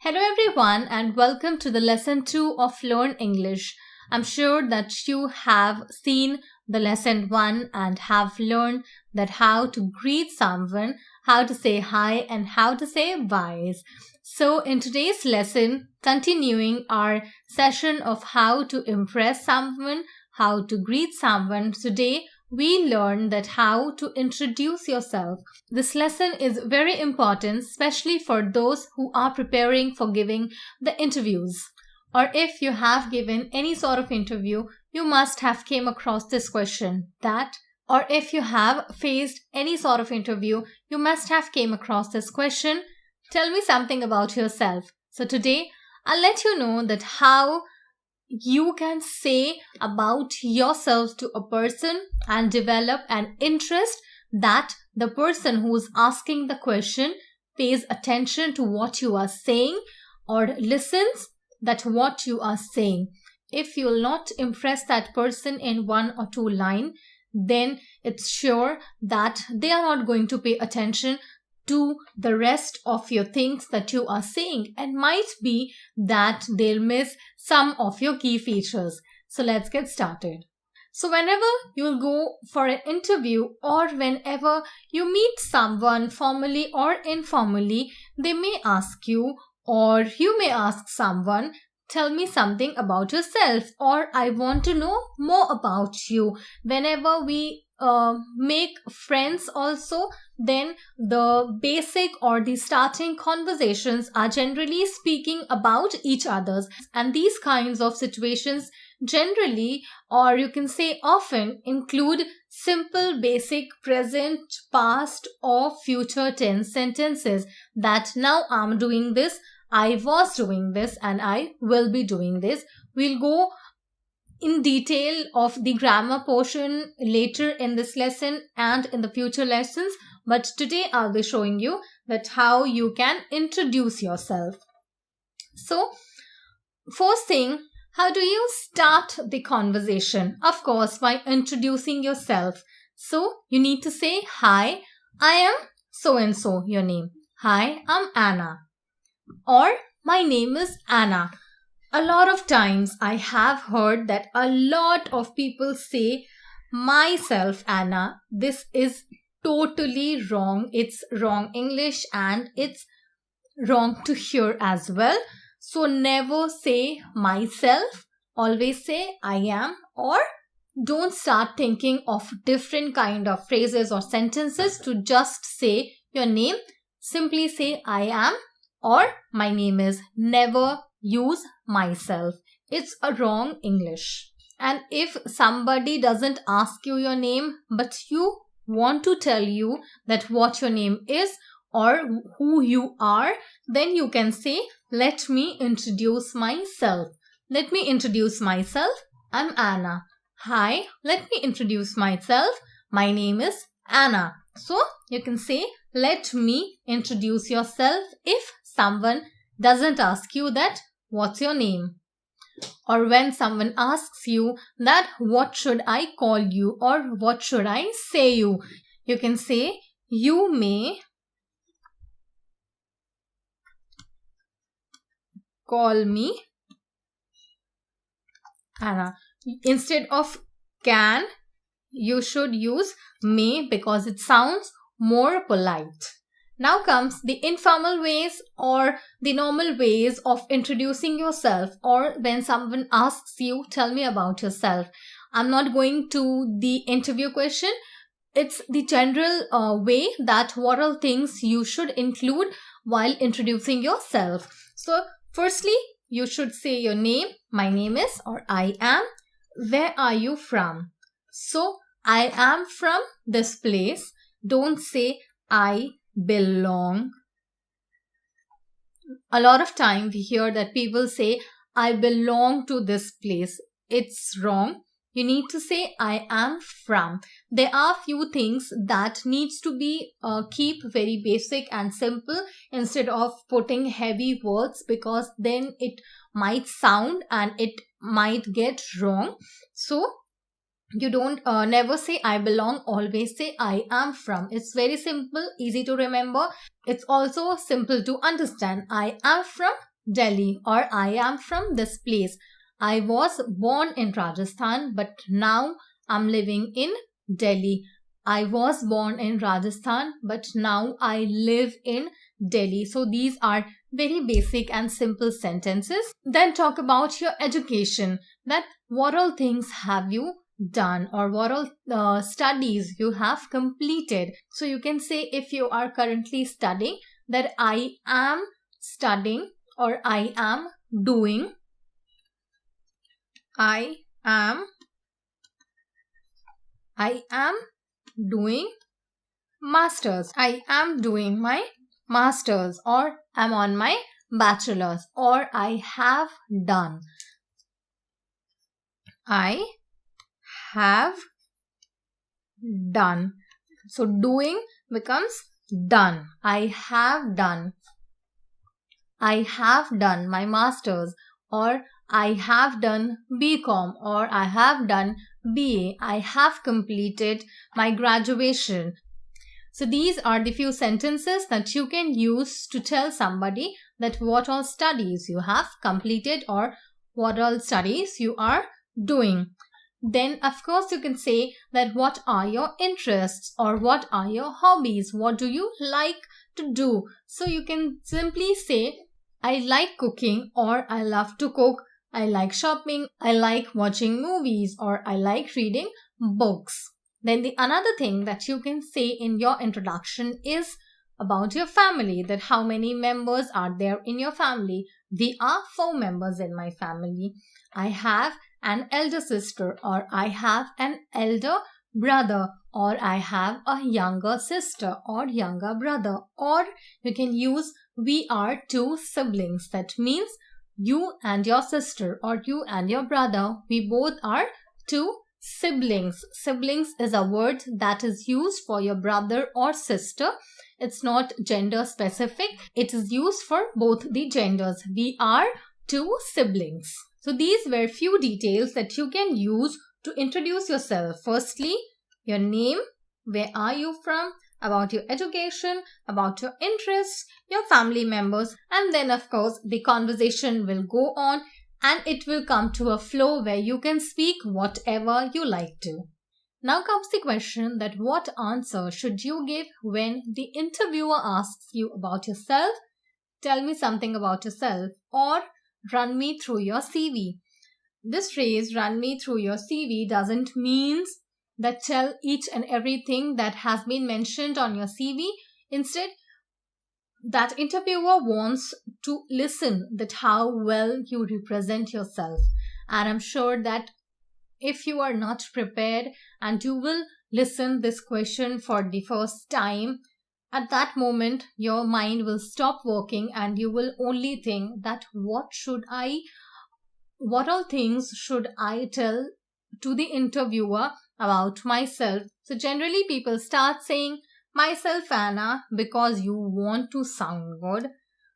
Hello everyone and welcome to the lesson 2 of Learn English. I'm sure that you have seen the lesson 1 and have learned that how to greet someone, how to say hi and how to say bye. So in today's lesson, continuing our session of how to impress someone, how to greet someone, today we learn that how to introduce yourself. This lesson is very important, especially for those who are preparing for giving the interviews. Or if you have given any sort of interview, you must have came across this question or if you have faced any sort of interview, you must have came across this question. Tell me something about yourself. So today, I'll let you know that how you can say about yourself to a person and develop an interest that the person who is asking the question pays attention to what you are saying or listens that what you are saying. If you will not impress that person in 1 or 2 lines, then it's sure that they are not going to pay attention to the rest of your things that you are saying, and might be that they'll miss some of your key features. So let's get started. So whenever you'll go for an interview or whenever you meet someone formally or informally, they may ask you or you may ask someone, tell me something about yourself, or I want to know more about you. Whenever we make friends also, then the basic or the starting conversations are generally speaking about each other's, and these kinds of situations generally, or you can say often, include simple basic present, past or future tense sentences that now I'm doing this, I was doing this and I will be doing this. We'll go in detail of the grammar portion later in this lesson and in the future lessons, but today I'll be showing you that how you can introduce yourself. So first thing, how do you start the conversation? Of course, by introducing yourself. So you need to say, hi, I am so and so, your name. Hi, I'm Anna. Or my name is Anna. A lot of times I have heard that a lot of people say myself Anna. This is totally wrong. It's wrong English and it's wrong to hear as well. So never say myself. Always say I am, or don't start thinking of different kind of phrases or sentences to just say your name. Simply say I am or my name is. Never use myself. It's a wrong English. And if somebody doesn't ask you your name, but you want to tell you that what your name is or who you are, then you can say, let me introduce myself. Let me introduce myself. I'm Anna. Hi, let me introduce myself. My name is Anna. So you can say, let me introduce yourself if someone doesn't ask you that, what's your name? Or when someone asks you that, what should I call you or what should I say you? You can say, you may call me Anna. Instead of can, you should use may because it sounds more polite. Now comes the informal ways or the normal ways of introducing yourself, or when someone asks you, tell me about yourself. I'm not going to the interview question. It's the general way that what all things you should include while introducing yourself. So firstly, you should say your name. My name is or I am. Where are you from? So I am from this place. Don't say I belong. A lot of time we hear that people say I belong to this place. It's wrong. You need to say I am from. There are few things that needs to be keep very basic and simple instead of putting heavy words, because then it might sound and it might get wrong. So you don't never say I belong, always say I am from. It's very simple, easy to remember. It's also simple to understand. I am from Delhi, or I am from this place. I was born in Rajasthan, but now I'm living in Delhi. I was born in Rajasthan, but now I live in Delhi. So these are very basic and simple sentences. Then talk about your education. That what all things have you done, or what all studies you have completed. So you can say, if you are currently studying, that I am studying, or I am doing. I am doing masters. I am doing my masters, or I'm on my bachelor's, or I have done. I have done. So doing becomes done. I have done. I have done my masters, or I have done BCom, or I have done BA. I have completed my graduation. So these are the few sentences that you can use to tell somebody that what all studies you have completed, or what all studies you are doing. Then of course you can say that what are your interests, or what are your hobbies, what do you like to do. So you can simply say, I like cooking, or I love to cook, I like shopping, I like watching movies, or I like reading books. Then the another thing that you can say in your introduction is about your family, that how many members are there in your family. We are 4 members in my family. I have an elder sister, or I have an elder brother, or I have a younger sister or younger brother. Or you can use we are 2 siblings. That means you and your sister, or you and your brother, we both are 2 siblings. Siblings is a word that is used for your brother or sister. It's not gender specific. It is used for both the genders. We are 2 siblings. So these were few details that you can use to introduce yourself. Firstly, your name, where are you from, about your education, about your interests, your family members, and then of course the conversation will go on and it will come to a flow where you can speak whatever you like to. Now comes the question that what answer should you give when the interviewer asks you about yourself? Tell me something about yourself, or run me through your CV. This phrase, run me through your CV, doesn't mean that tell each and everything that has been mentioned on your CV. Instead, that interviewer wants to listen that how well you represent yourself. And I'm sure that if you are not prepared and you will listen this question for the first time, at that moment your mind will stop working and you will only think that what all things should I tell to the interviewer about myself. So generally people start saying, myself Anna, because you want to sound good.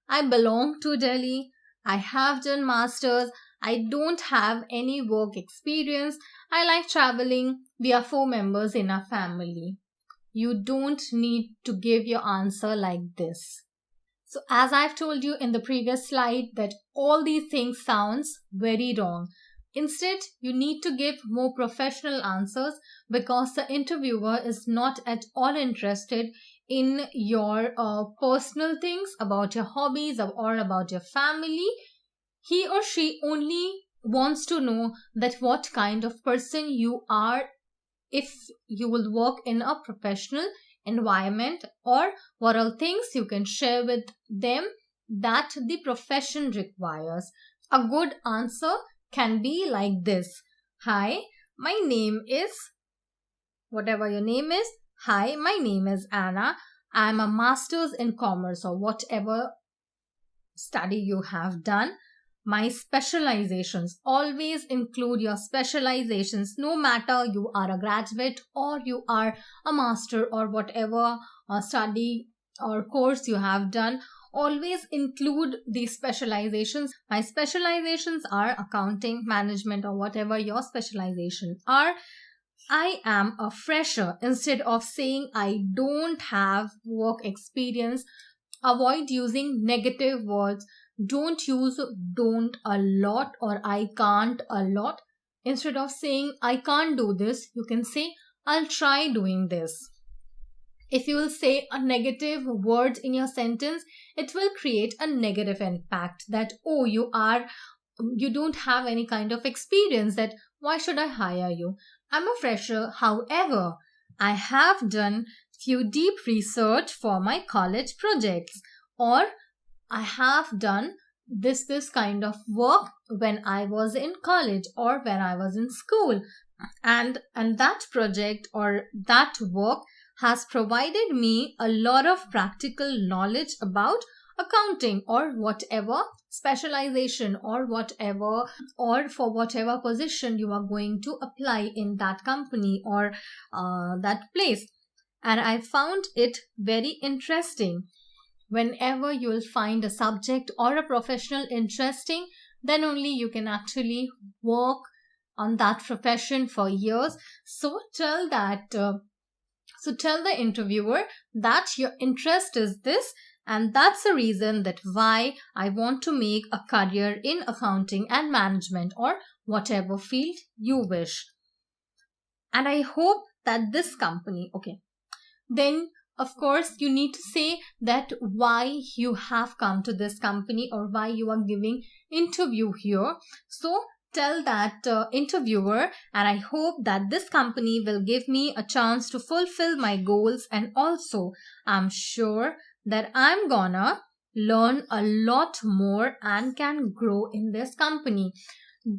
I belong to Delhi. I have done masters. I don't have any work experience. I like traveling. We are 4 members in our family. You don't need to give your answer like this. So as I've told you in the previous slide that all these things sounds very wrong. Instead, you need to give more professional answers, because the interviewer is not at all interested in your personal things about your hobbies or about your family. He or she only wants to know that what kind of person you are, if you will work in a professional environment, or what all things you can share with them that the profession requires. A good answer can be like this. Hi, my name is, whatever your name is. Hi, my name is Anna. I'm a master's in commerce, or whatever study you have done. My specializations, always include your specializations, no matter you are a graduate or you are a master or whatever study or course you have done. Always include these specializations. My specializations are accounting, management, or whatever your specializations are. I am a fresher. Instead of saying I don't have work experience, avoid using negative words. don't use don't a lot or I can't a lot. Instead of saying I can't do this, you can say I'll try doing this. If you will say a negative word in your sentence, it will create a negative impact that, oh, you don't have any kind of experience, that why should I hire you? I'm a fresher. However, I have done few deep research for my college projects, or I have done this kind of work when I was in college or when I was in school, and that project or that work has provided me a lot of practical knowledge about accounting or whatever specialization or whatever, or for whatever position you are going to apply in that company or that place. And I found it very interesting. Whenever you will find a subject or a professional interesting, then only you can actually work on that profession for years. So tell the interviewer that your interest is this, and that's the reason that why I want to make a career in accounting and management or whatever field you wish. And I hope that this company, okay, then of course you need to say that why you have come to this company or why you are giving interview here. So tell that interviewer, and I hope that this company will give me a chance to fulfill my goals, and also I'm sure that I'm gonna learn a lot more and can grow in this company.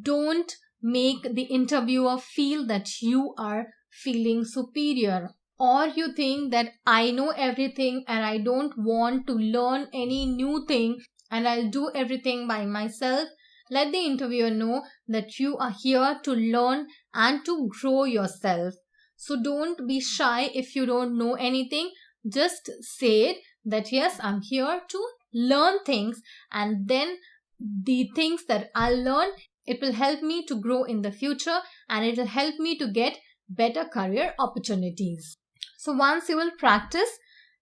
Don't make the interviewer feel that you are feeling superior, or you think that I know everything and I don't want to learn any new thing and I'll do everything by myself. Let the interviewer know that you are here to learn and to grow yourself. So don't be shy if you don't know anything. Just say it that yes, I'm here to learn things, and then the things that I'll learn, it will help me to grow in the future and it will help me to get better career opportunities. So once you will practice,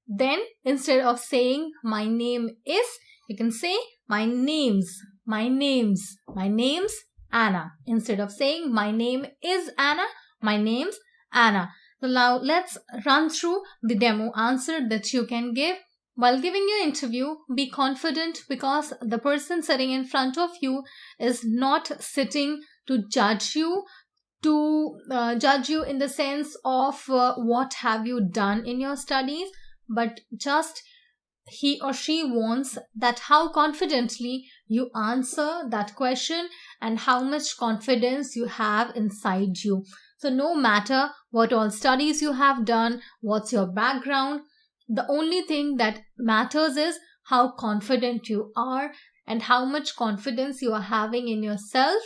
then instead of saying my name is, you can say my name's Anna. Instead of saying my name is Anna, my name's Anna. So now let's run through the demo answer that you can give. While giving your interview, be confident, because the person sitting in front of you is not sitting to judge you, in the sense of what have you done in your studies, but just he or she wants that how confidently you answer that question and how much confidence you have inside you. So no matter what all studies you have done, what's your background, the only thing that matters is how confident you are and how much confidence you are having in yourself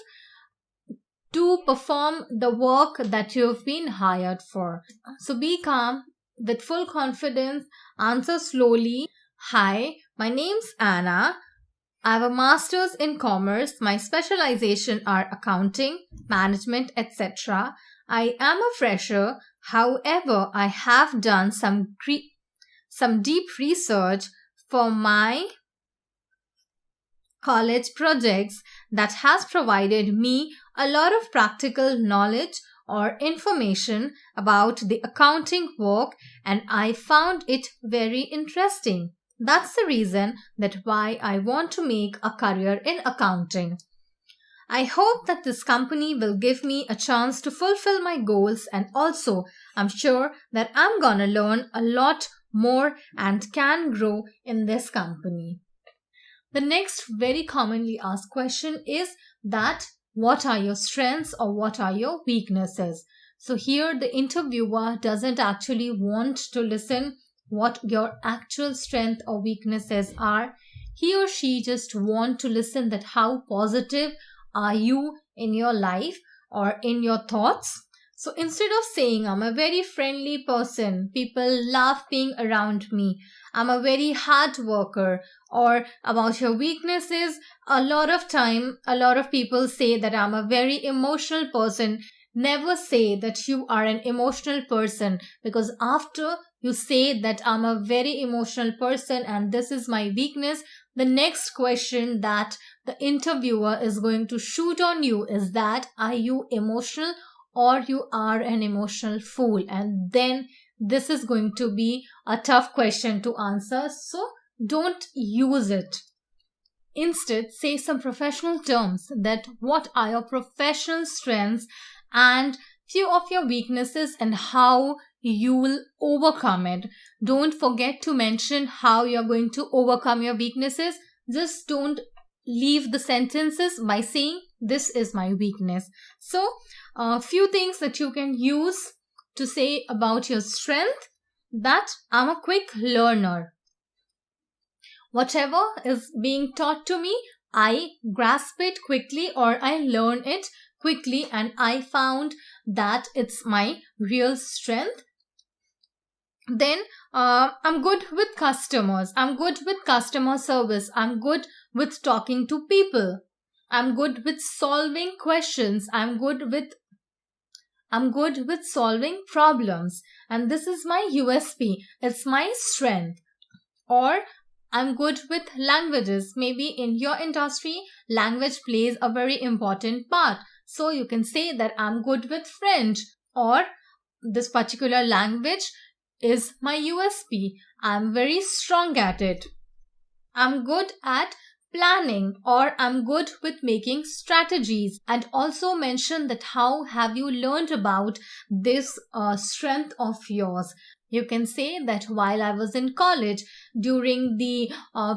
to perform the work that you've been hired for. So be calm with full confidence, answer slowly. Hi, my name's Anna. I have a master's in commerce. My specialization are accounting, management, etc. I am a fresher. However, I have done some deep research for my college projects that has provided me a lot of practical knowledge or information about the accounting work, and I found it very interesting. That's the reason that why I want to make a career in accounting. I hope that this company will give me a chance to fulfill my goals, and also I'm sure that I'm gonna learn a lot more and can grow in this company. The next very commonly asked question is that what are your strengths or what are your weaknesses? So here the interviewer doesn't actually want to listen what your actual strength or weaknesses are. He or she just want to listen that how positive are you in your life or in your thoughts. So instead of saying I'm a very friendly person, people love being around me, I'm a very hard worker, or about your weaknesses, a lot of people say that I'm a very emotional person. Never say that you are an emotional person, because after you say that I'm a very emotional person and this is my weakness, The next question that the interviewer is going to shoot on you is that, are you emotional or you are an emotional fool? And then this is going to be a tough question to answer, so don't use it. Instead, say some professional terms, that what are your professional strengths and few of your weaknesses and how you will overcome it. Don't forget to mention how you're going to overcome your weaknesses. Just don't leave the sentences by saying this is my weakness. So a few things that you can use to say about your strength: that I'm a quick learner. Whatever is being taught to me, I grasp it quickly or I learn it quickly, and I found that it's my real strength. Then I'm good with customers. I'm good with customer service. I'm good with talking to people. I'm good with solving questions. I'm good with solving problems. And this is my USP. It's my strength. Or I'm good with languages. Maybe in your industry, language plays a very important part. So you can say that I'm good with French, or this particular language is my USP. I'm very strong at it. I'm good at planning, or I'm good with making strategies. And also mention that how have you learned about this strength of yours. You can say that while I was in college, during the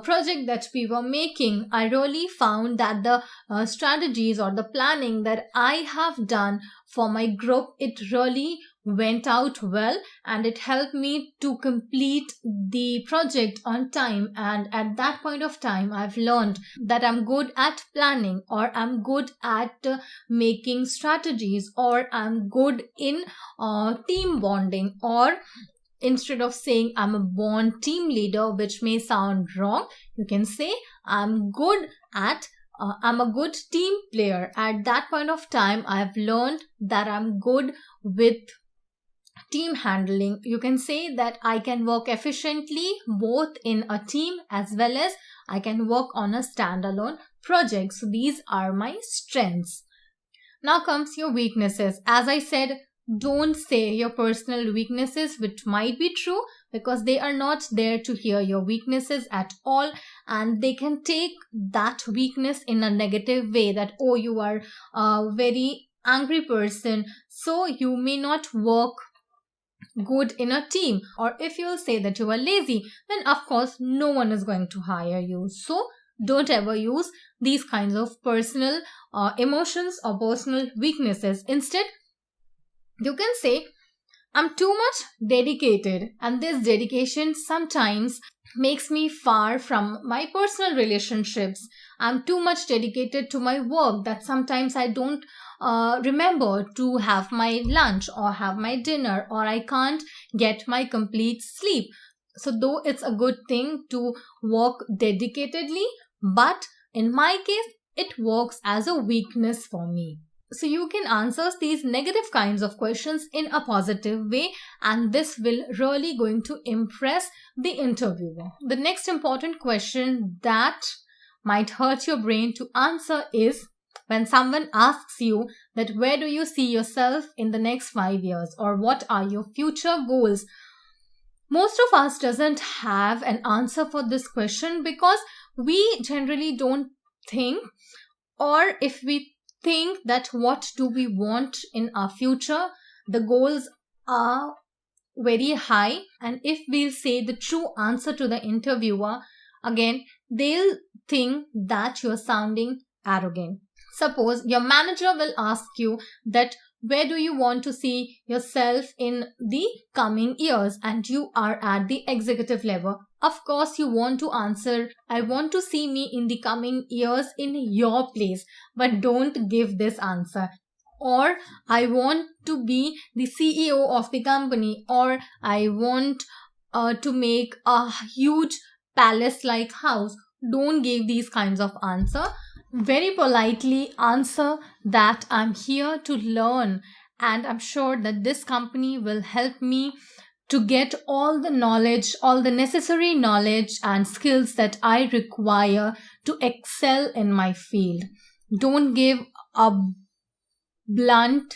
project that we were making, I really found that the strategies or the planning that I have done for my group, it really went out well, and it helped me to complete the project on time. And at that point of time, I've learned that I'm good at planning, or I'm good at making strategies, or I'm good in team bonding. Or instead of saying I'm a born team leader, which may sound wrong, you can say I'm a good team player. At that point of time, I've learned that I'm good with team handling. You can say that I can work efficiently both in a team as well as I can work on a standalone project. So these are my strengths. Now comes your weaknesses. As I said, don't say your personal weaknesses, which might be true, because they are not there to hear your weaknesses at all, and they can take that weakness in a negative way, that, oh, you are a very angry person, so you may not work good in a team. Or if you'll say that you are lazy, then of course no one is going to hire you. So don't ever use these kinds of personal emotions or personal weaknesses. Instead, you can say I'm too much dedicated, and this dedication sometimes makes me far from my personal relationships. I'm too much dedicated to my work that sometimes I don't remember to have my lunch or have my dinner, or I can't get my complete sleep. So though it's a good thing to work dedicatedly, but in my case, it works as a weakness for me. So you can answer these negative kinds of questions in a positive way, and this will really going to impress the interviewer. The next important question that might hurt your brain to answer is when someone asks you that where do you see yourself in the next 5 years, or what are your future goals. Most of us doesn't have an answer for this question, because we generally don't think, or if we think that what do we want in our future, the goals are very high, and if we'll say the true answer to the interviewer, again they'll think that you're sounding arrogant. Suppose your manager will ask you that where do you want to see yourself in the coming years, and you are at the executive level. Of course, you want to answer, I want to see me in the coming years in your place, but don't give this answer. Or I want to be the CEO of the company, or I want to make a huge palace-like house. Don't give these kinds of answer. Very politely answer that I'm here to learn, and I'm sure that this company will help me to get all the knowledge, all the necessary knowledge and skills that I require to excel in my field. Don't give a blunt,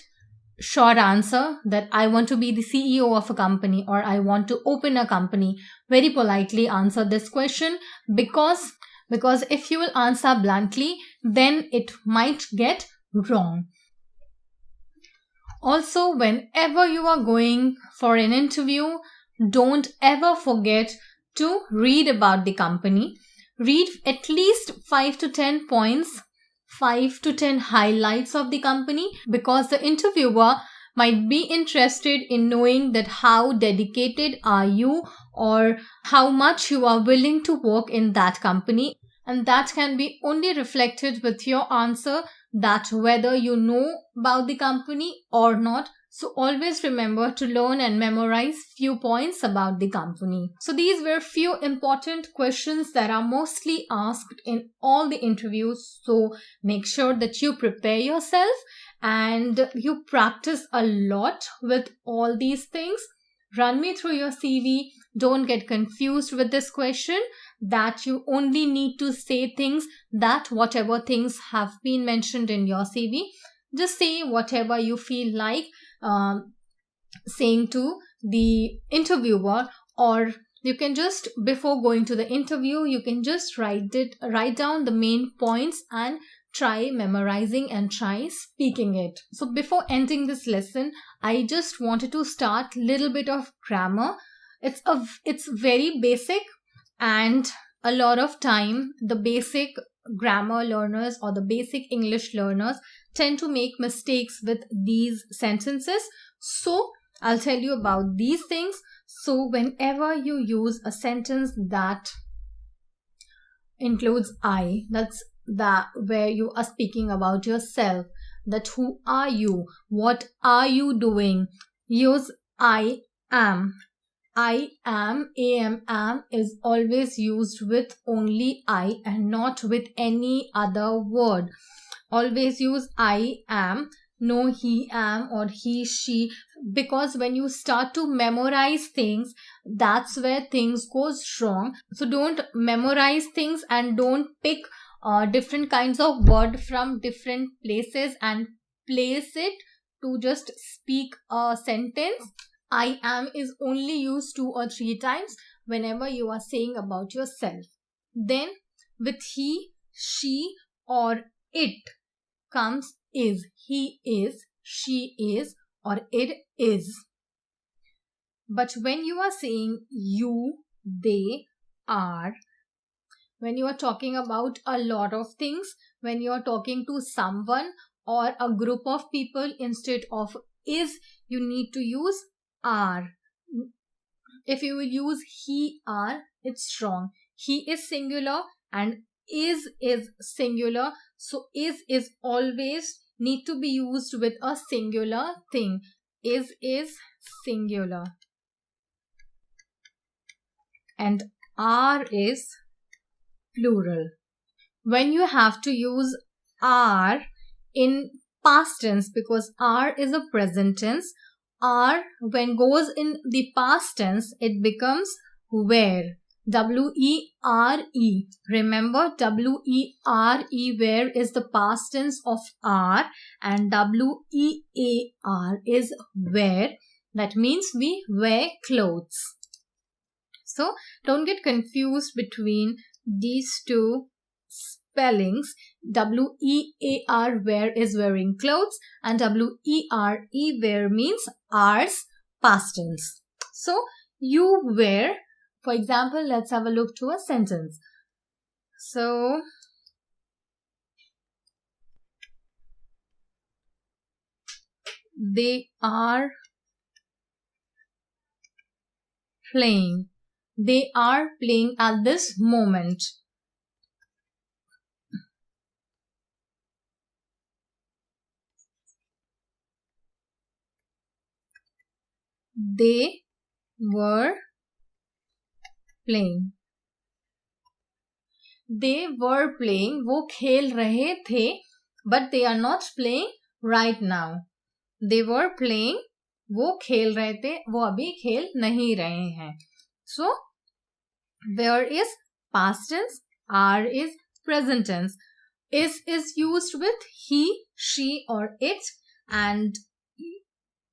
short answer that I want to be the CEO of a company or I want to open a company. Very politely answer this question, because if you will answer bluntly, then it might get wrong. Also, whenever you are going for an interview, don't ever forget to read about the company. Read at least 5 to 10 points, 5 to 10 highlights of the company, because the interviewer might be interested in knowing that how dedicated are you or how much you are willing to work in that company. And that can be only reflected with your answer, that whether you know about the company or not. So always remember to learn and memorize few points about the company. So these were few important questions that are mostly asked in all the interviews. So make sure that you prepare yourself and you practice a lot with all these things. Run me through your CV. Don't get confused with this question, that you only need to say things, that whatever things have been mentioned in your CV, just say whatever you feel like saying to the interviewer, or you can just, before going to the interview, you can just write down the main points and try memorizing and try speaking it. So before ending this lesson, I just wanted to start little bit of grammar. It's very basic, and a lot of time the basic grammar learners or the basic English learners tend to make mistakes with these sentences. So I'll tell you about these things. So whenever you use a sentence that includes I, that's where you are speaking about yourself, that who are you, what are you doing, use I am. I am is always used with only I and not with any other word. Always use I am, no he am or he she, because when you start to memorize things, that's where things goes wrong. So don't memorize things and don't pick different kinds of word from different places and place it to just speak a sentence. I am is only used 2 or 3 times whenever you are saying about yourself. Then with he, she or it comes is. He is, she is, or it is. But when you are saying you, they, are, when you are talking about a lot of things, when you are talking to someone or a group of people, instead of is, you need to use are. If you will use he, are, it's wrong. He is singular and is singular. So is always need to be used with a singular thing. Is singular. And are is plural. When you have to use are in past tense, because are is a present tense, are when goes in the past tense, it becomes where. W-E-R-E. Remember, W-E-R-E, where is the past tense of are, and W-E-A-R is where. That means we wear clothes. So don't get confused between these two spellings. W-E-A-R, wear is wearing clothes, and W-E-R-E, wear means ours, past tense. So you wear, for example, let's have a look to a sentence. So they are playing. They are playing at this moment. They were playing. They were playing. वो खेल रहे थे, but they are not playing right now. They were playing वो खेल रहे थे, वो अभी खेल नहीं रहे हैं. So where is past tense, are is present tense. Is used with he, she or it, and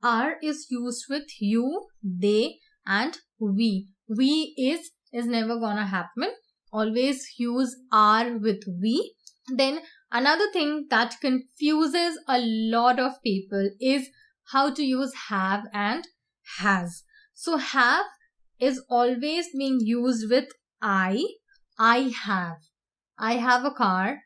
are is used with you, they and we. We is never gonna happen. Always use are with we. Then another thing that confuses a lot of people is how to use have and has. So have is always being used with I. I have a car.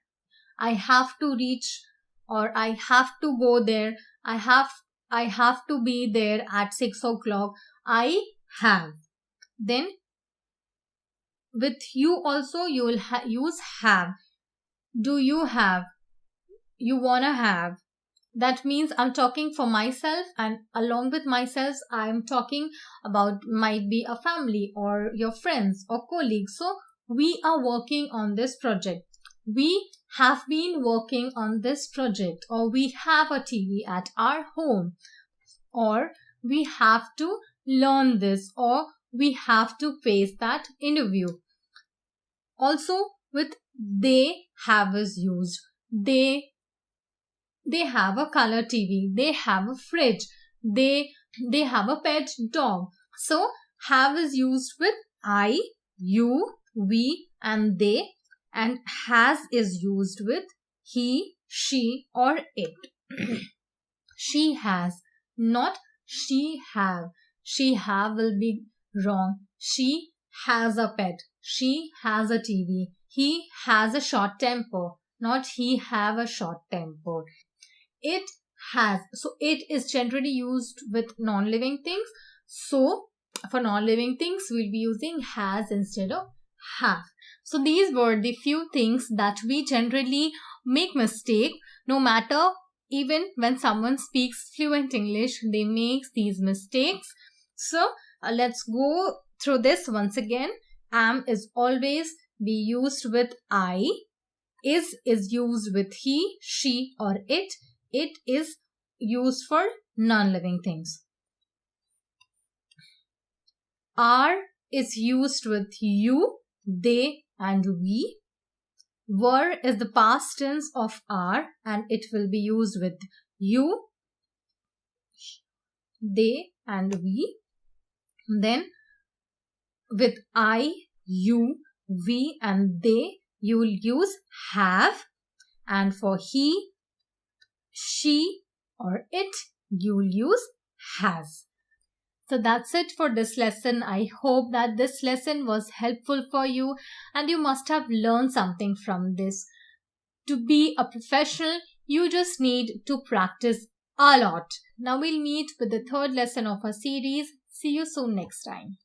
I have to reach, or I have to go there. I have to be there at 6 o'clock. I have. Then with you also you will use have. Do you have? You wanna have. That means I'm talking for myself, and along with myself I'm talking about, might be a family or your friends or colleagues. So we are working on this project. We have been working on this project, or we have a TV at our home, or we have to learn this, or we have to face that interview. Also with they have is used. They have a color TV, they have a fridge, they have a pet dog. So have is used with I, you, we and they, and has is used with he, she or it. She has, not she have. She have will be wrong. She has a pet. She has a TV. He has a short temper, not he have a short temper. It has. So it is generally used with non-living things. So for non-living things, we'll be using has instead of have. So these were the few things that we generally make mistake. No matter, even when someone speaks fluent English, they make these mistakes. So let's go through this once again. Am is always be used with I. Is used with he, she or it. It is used for non-living things. Are is used with you, they and we. Were is the past tense of are, and it will be used with you, they and we. Then with I, you, we and they, you will use have, and for he, she or it, you will use has. So that's it for this lesson. I hope that this lesson was helpful for you and you must have learned something from this. To be a professional, you just need to practice a lot. Now we'll meet with the third lesson of our series. See you soon next time.